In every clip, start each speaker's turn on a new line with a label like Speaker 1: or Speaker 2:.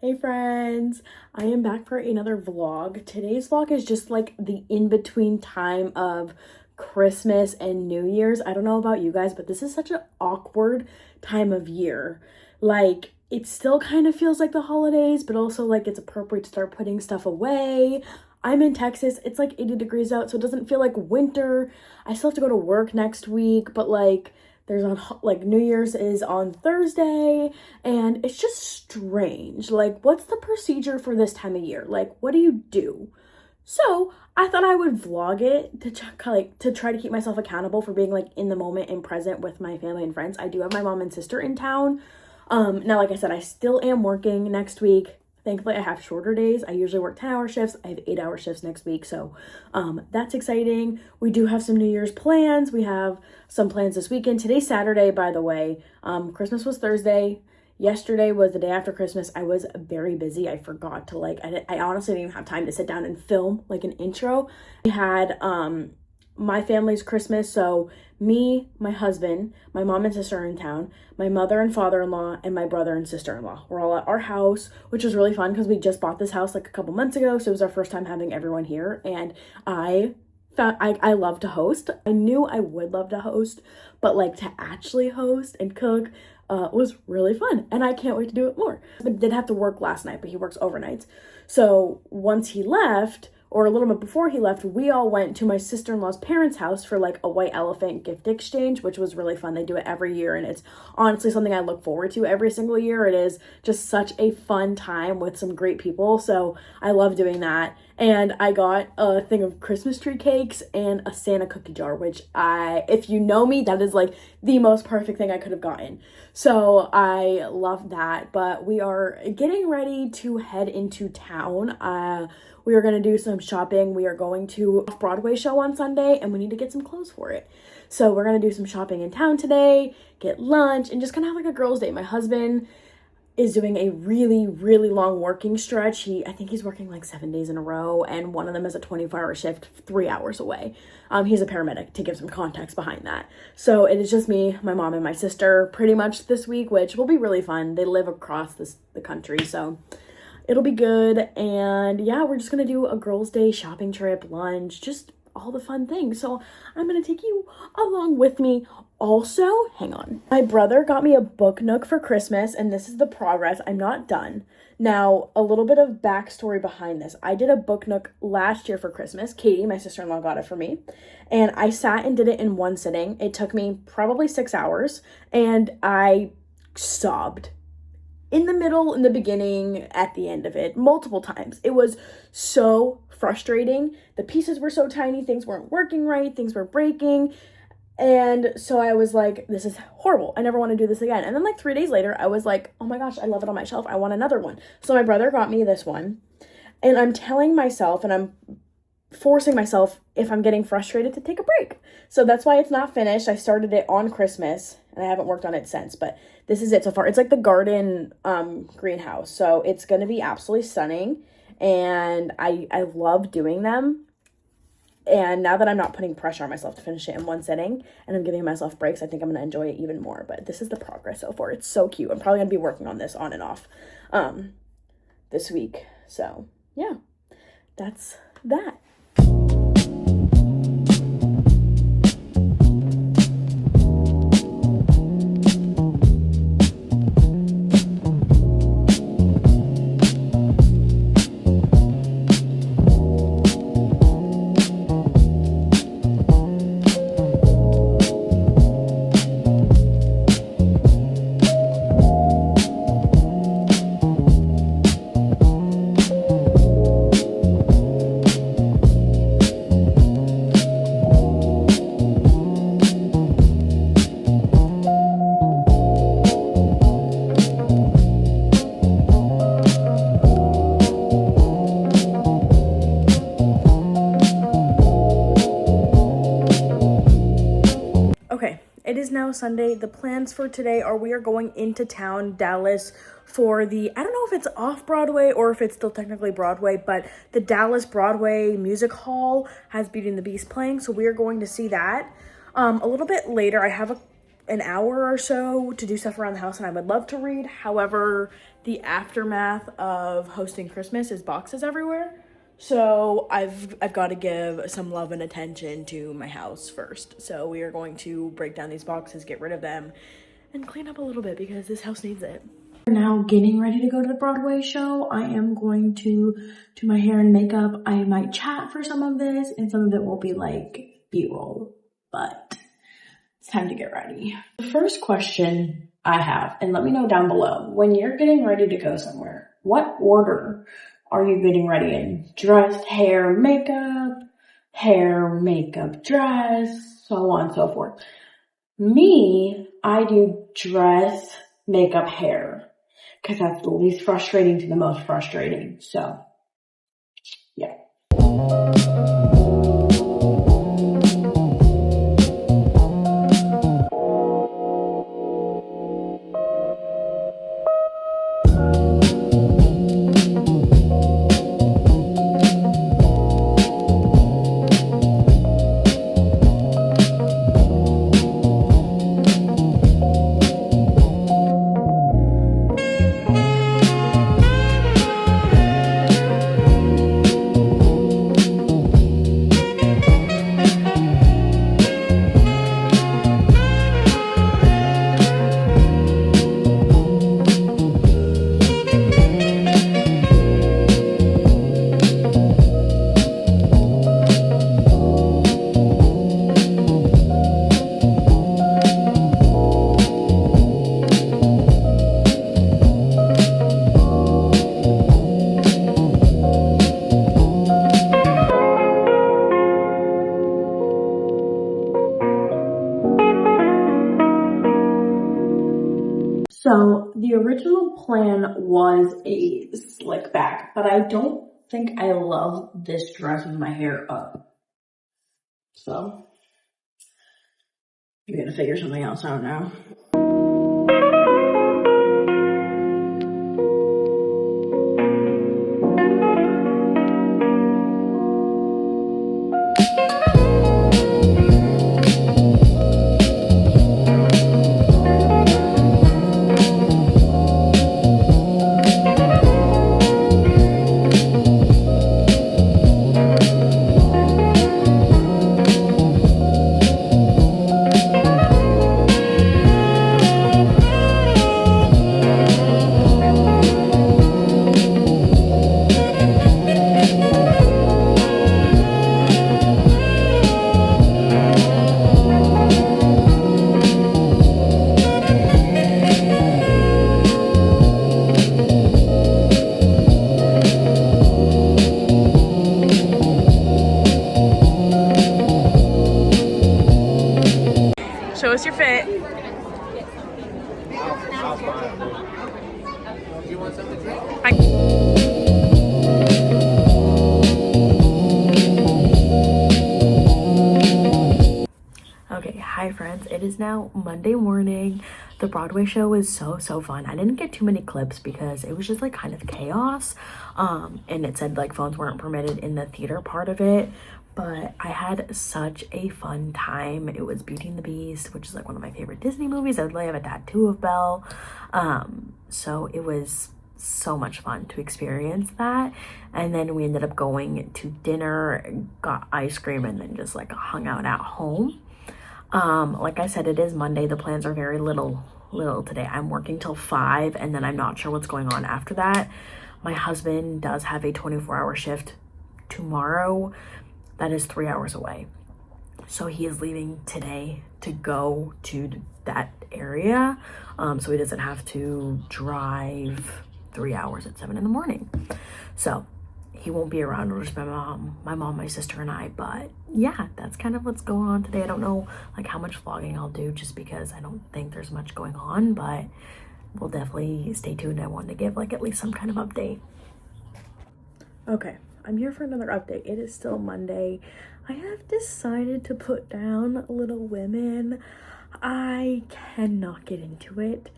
Speaker 1: Hey friends, I am back for another vlog. Today's vlog is just like the in-between time of Christmas and New Year's. I don't know about you guys, but this is such an awkward time of year. Like, it still kind of feels like the holidays, but also like it's appropriate to start putting stuff away. I'm in Texas. It's like 80 degrees out, so it doesn't feel like winter. I still have to go to work next week, but like there's like New Year's is on Thursday, and it's just strange. Like, what's the procedure for this time of year? Like, what do you do? So I thought I would vlog it to try to keep myself accountable for being like in the moment and present with my family and friends. I do have my mom and sister in town. Now, like I said, I still am working next week. Thankfully, I have shorter days. I usually work 10-hour shifts. I have 8-hour shifts next week. So that's exciting. We do have some New Year's plans. We have some plans this weekend. Today's Saturday, by the way. Christmas was Thursday. Yesterday was the day after Christmas. I was very busy. I forgot to I honestly didn't even have time to sit down and film like an intro. We had my family's Christmas. So me, my husband, my mom and sister are in town, my mother and father-in-law, and my brother and sister-in-law. We're all at our house, which was really fun because we just bought this house like a couple months ago. So it was our first time having everyone here. And I love to host. I knew I would love to host, but like to actually host and cook was really fun. And I can't wait to do it more. I did have to work last night, but he works overnights. So once he left, or a little bit before he left, we all went to my sister-in-law's parents' house for like a white elephant gift exchange, which was really fun. They do it every year, and it's honestly something I look forward to every single year. It is just such a fun time with some great people, so I love doing that. And I got a thing of Christmas tree cakes and a Santa cookie jar, which if you know me, that is like the most perfect thing I could have gotten. So I love that, but we are getting ready to head into town. We are going to do some shopping. We are going to a Broadway show on Sunday, and we need to get some clothes for it. So we're going to do some shopping in town today, get lunch, and just kind of have like a girls' day. My husband is doing a really, really long working stretch. I think he's working like 7 days in a row, and one of them is a 24-hour shift, 3 hours away. He's a paramedic, to give some context behind that. So it is just me, my mom, and my sister pretty much this week, which will be really fun. They live across the country, so it'll be good. And yeah, we're just gonna do a girls' day shopping trip, lunch, just all the fun things. So I'm gonna take you along with me. Also, hang on. My brother got me a book nook for Christmas, and this is the progress. I'm not done. Now, a little bit of backstory behind this. I did a book nook last year for Christmas. Katie, my sister-in-law, got it for me. And I sat and did it in one sitting. It took me probably 6 hours, and I sobbed. In the middle, in the beginning, at the end of it, multiple times. It was so frustrating. The pieces were so tiny, things weren't working right, things were breaking. And so I was like, this is horrible. I never want to do this again. And then like 3 days later, I was like, oh my gosh, I love it on my shelf. I want another one. So my brother got me this one. And I'm telling myself, and I'm forcing myself, if I'm getting frustrated, to take a break. So that's why it's not finished. I started it on Christmas, and I haven't worked on it since, but this is it so far. It's like the garden greenhouse, so it's going to be absolutely stunning, and I love doing them. And now that I'm not putting pressure on myself to finish it in one sitting, and I'm giving myself breaks, I think I'm going to enjoy it even more. But this is the progress so far. It's so cute. I'm probably going to be working on this on and off this week. So yeah, that's that. It is now Sunday. The plans for today are we are going into town, Dallas, for the, I don't know if it's off Broadway or if it's still technically Broadway, but the Dallas Broadway Music Hall has Beauty and the Beast playing, so we are going to see that. A little bit later, I have an hour or so to do stuff around the house, and I would love to read. However, the aftermath of hosting Christmas is boxes everywhere. So I've got to give some love and attention to my house first. So we are going to break down these boxes, get rid of them, and clean up a little bit because this house needs it. Now getting ready to go to the Broadway show. I am going to do my hair and makeup. I might chat for some of this, and some of it will be like B-roll, but it's time to get ready. The first question I have, and let me know down below, when you're getting ready to go somewhere, what order are you getting ready in? Dress, hair, makeup, dress, so on and so forth. Me, I do dress, makeup, hair, because that's the least frustrating to the most frustrating. So, yeah. So the original plan was a slick back, but I don't think I love this dress with my hair up. So you're gonna figure something else out now. Show us your fit. Okay, hi friends. It is now Monday morning. The Broadway show was so fun. I didn't get too many clips because it was just like kind of chaos. And it said like phones weren't permitted in the theater part of it. But I had such a fun time. It was Beauty and the Beast, which is like one of my favorite Disney movies. I would have a tattoo of Belle. So it was so much fun to experience that. And then we ended up going to dinner, got ice cream, and then just like hung out at home. Like I said, it is Monday. The plans are very little today. I'm working till 5, and then I'm not sure what's going on after that. My husband does have a 24-hour shift tomorrow. That is 3 hours away. So he is leaving today to go to that area. So he doesn't have to drive 3 hours at 7 in the morning. So he won't be around. It'll just be my mom, my sister, and I. But yeah, that's kind of what's going on today. I don't know like how much vlogging I'll do just because I don't think there's much going on, but we'll definitely stay tuned. I wanted to give like at least some kind of update. Okay, I'm here for another update. It is still Monday. I have decided to put down Little Women. I cannot get into it.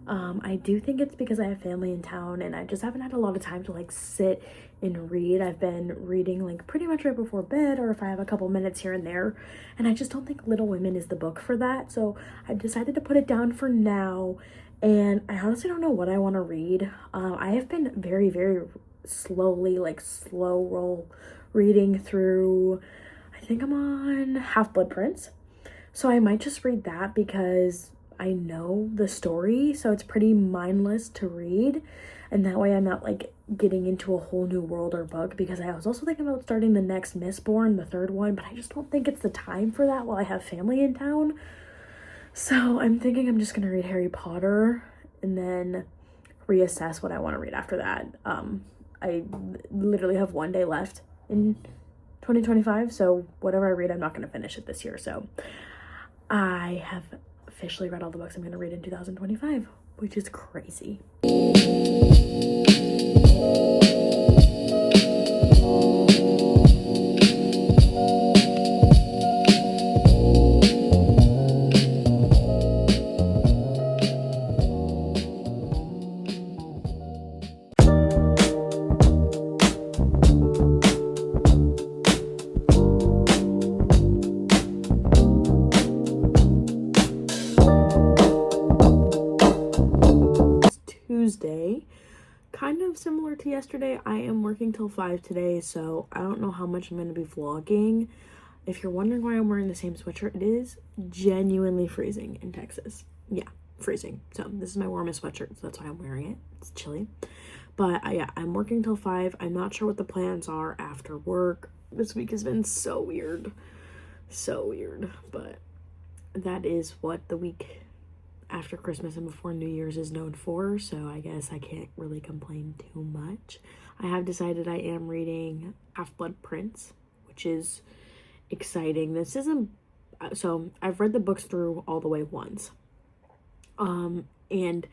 Speaker 1: I do think it's because I have family in town and I just haven't had a lot of time to like sit and read. I've been reading like pretty much right before bed or if I have a couple minutes here and there. And I just don't think Little Women is the book for that. So I decided to put it down for now. And I honestly don't know what I want to read. I have been very, very slowly, like slow roll reading through, I think I'm on Half-Blood Prince. So I might just read that because I know the story, so it's pretty mindless to read. And that way I'm not like getting into a whole new world or book, because I was also thinking about starting the next Mistborn, the third one, but I just don't think it's the time for that while I have family in town. So I'm thinking I'm just gonna read Harry Potter and then reassess what I want to read after that. I literally have one day left in 2025, so whatever I read, I'm not going to finish it this year. So I have officially read all the books I'm going to read in 2025, which is crazy. Tuesday, kind of similar to yesterday. I am working till 5 today, so I don't know how much I'm going to be vlogging. If you're wondering why I'm wearing the same sweatshirt, it is genuinely freezing in Texas. Yeah, freezing. So this is my warmest sweatshirt, so that's why I'm wearing it. It's chilly. But yeah, I'm working till 5. I'm not sure what the plans are after work. This week has been so weird. So weird. But that is what the week after Christmas and before New Year's is known for, so I guess I can't really complain too much. I have decided I am reading Half-Blood Prince, which is exciting. This isn't, so I've read the books through all the way once. And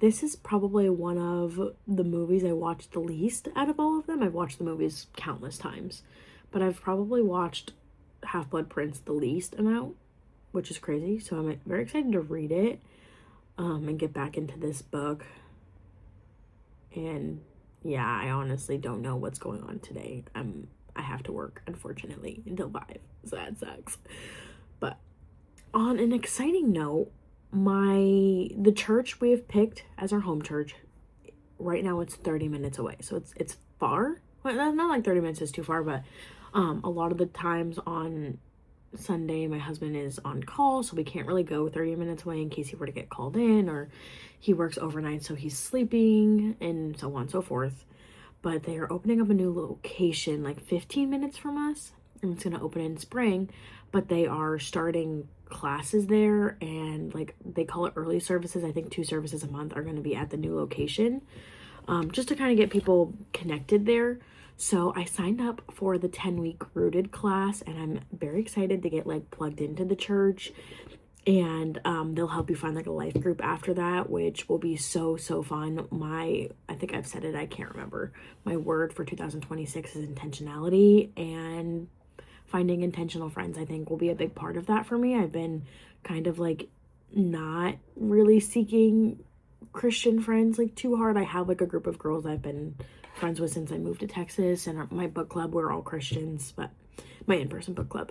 Speaker 1: this is probably one of the movies I watched the least out of all of them. I've watched the movies countless times, but I've probably watched Half-Blood Prince the least amount, which is crazy. So I'm very excited to read it. And get back into this book. And yeah, I honestly don't know what's going on today. I have to work, unfortunately, until 5, so that sucks. But on an exciting note, the church we have picked as our home church, right now it's 30 minutes away, so it's far. Well, not like 30 minutes is too far, but a lot of the times on Sunday my husband is on call, so we can't really go 30 minutes away in case he were to get called in, or he works overnight so he's sleeping, and so on and so forth. But they are opening up a new location like 15 minutes from us, and it's going to open in spring, but they are starting classes there, and like they call it early services. I think 2 services a month are going to be at the new location, just to kind of get people connected there. So I signed up for the 10-week Rooted class, and I'm very excited to get like plugged into the church, and they'll help you find like a life group after that, which will be so fun. I think I've said it, I can't remember. My word for 2026 is intentionality, and finding intentional friends I think will be a big part of that for me. I've been kind of like not really seeking Christian friends like too hard. I have like a group of girls I've been friends with since I moved to Texas, and my book club, we're all Christians, but my in-person book club.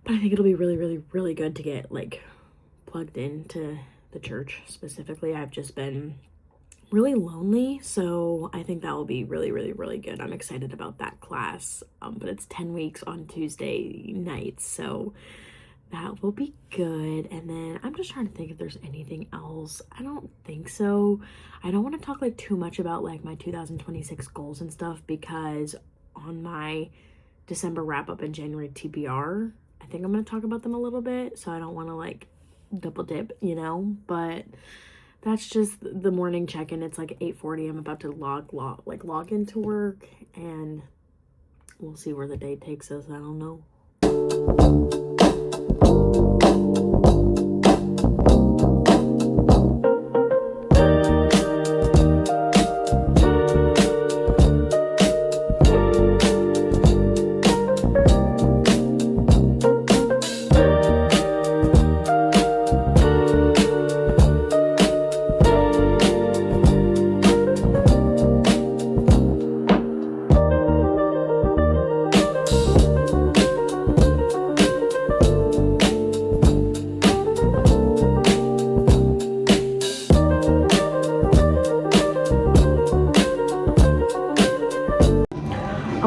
Speaker 1: But I think it'll be really good to get like plugged into the church specifically. I've just been really lonely, so I think that will be really good. I'm excited about that class, but it's 10 weeks on Tuesday nights, so that will be good. And then I'm just trying to think if there's anything else. I don't think so. I don't want to talk like too much about like my 2026 goals and stuff, because on my December wrap up and January TBR, I think I'm going to talk about them a little bit, so I don't want to like double dip, but that's just the morning check-in. It's like 8:40. I'm about to log into work, and we'll see where the day takes us. I don't know.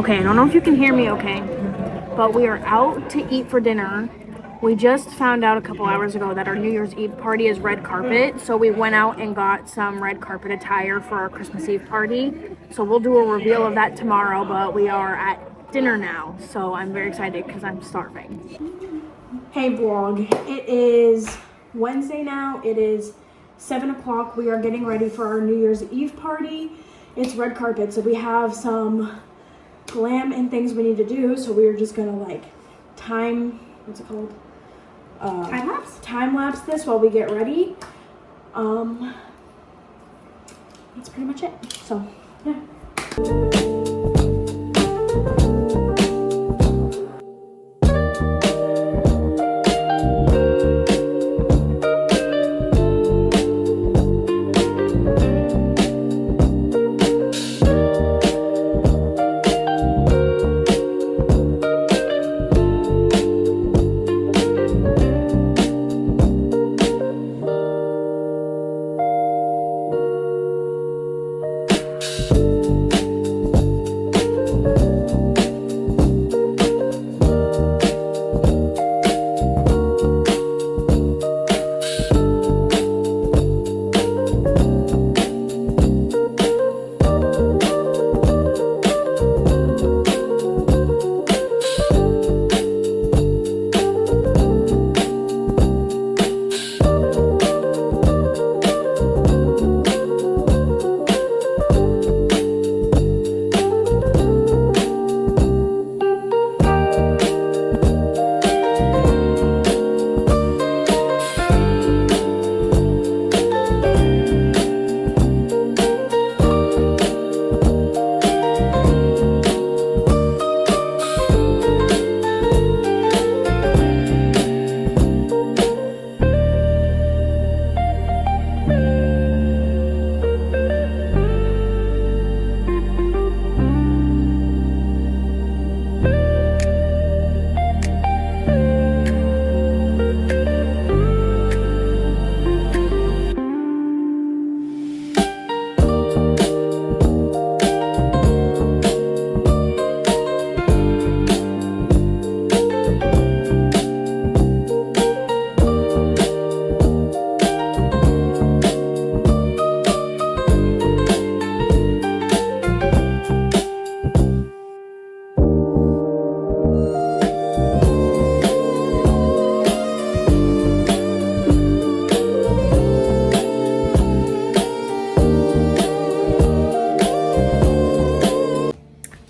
Speaker 1: Okay, I don't know if you can hear me okay, but we are out to eat for dinner. We just found out a couple hours ago that our New Year's Eve party is red carpet, so we went out and got some red carpet attire for our Christmas Eve party. So we'll do a reveal of that tomorrow, but we are at dinner now, so I'm very excited because I'm starving. Hey vlog, it is Wednesday now. It is 7 o'clock. We are getting ready for our New Year's Eve party. It's red carpet, so we have some glam and things we need to do. So we are just gonna like what's it called? Time lapse? Time lapse this while we get ready. That's pretty much it. So, yeah.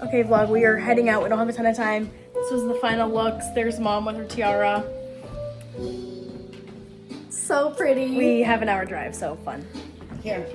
Speaker 1: Okay vlog, we are heading out. We don't have a ton of time. This was the final looks. There's mom with her tiara. So pretty. We have an hour drive, so fun. Here.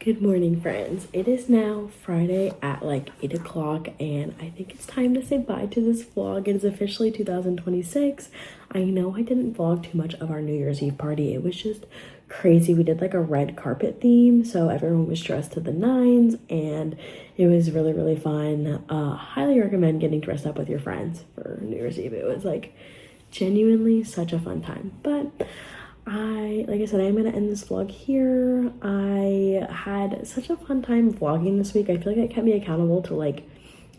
Speaker 1: Good morning, friends. It is now Friday at like 8 o'clock, and I think it's time to say bye to this vlog. It is officially 2026. I know I didn't vlog too much of our New Year's Eve party. It was just crazy. We did like a red carpet theme, so everyone was dressed to the nines, and it was really, really fun. Highly recommend getting dressed up with your friends for New Year's Eve. It was like genuinely such a fun time. But like I said, I'm gonna end this vlog here. I had such a fun time vlogging this week. I feel like it kept me accountable to like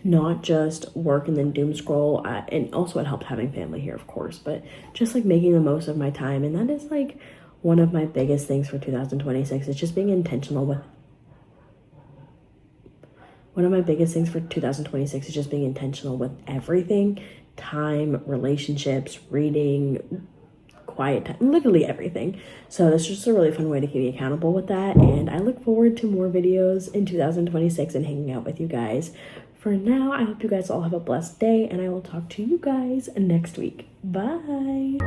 Speaker 1: not just work and then doom scroll, and also it helped having family here, of course, but just like making the most of my time. And that is like one of my biggest things for 2026 is just being intentional with everything: time, relationships, reading, quiet time, literally everything. So that's just a really fun way to keep me accountable with that, and I look forward to more videos in 2026 and hanging out with you guys. For now, I hope you guys all have a blessed day, and I will talk to you guys next week. Bye.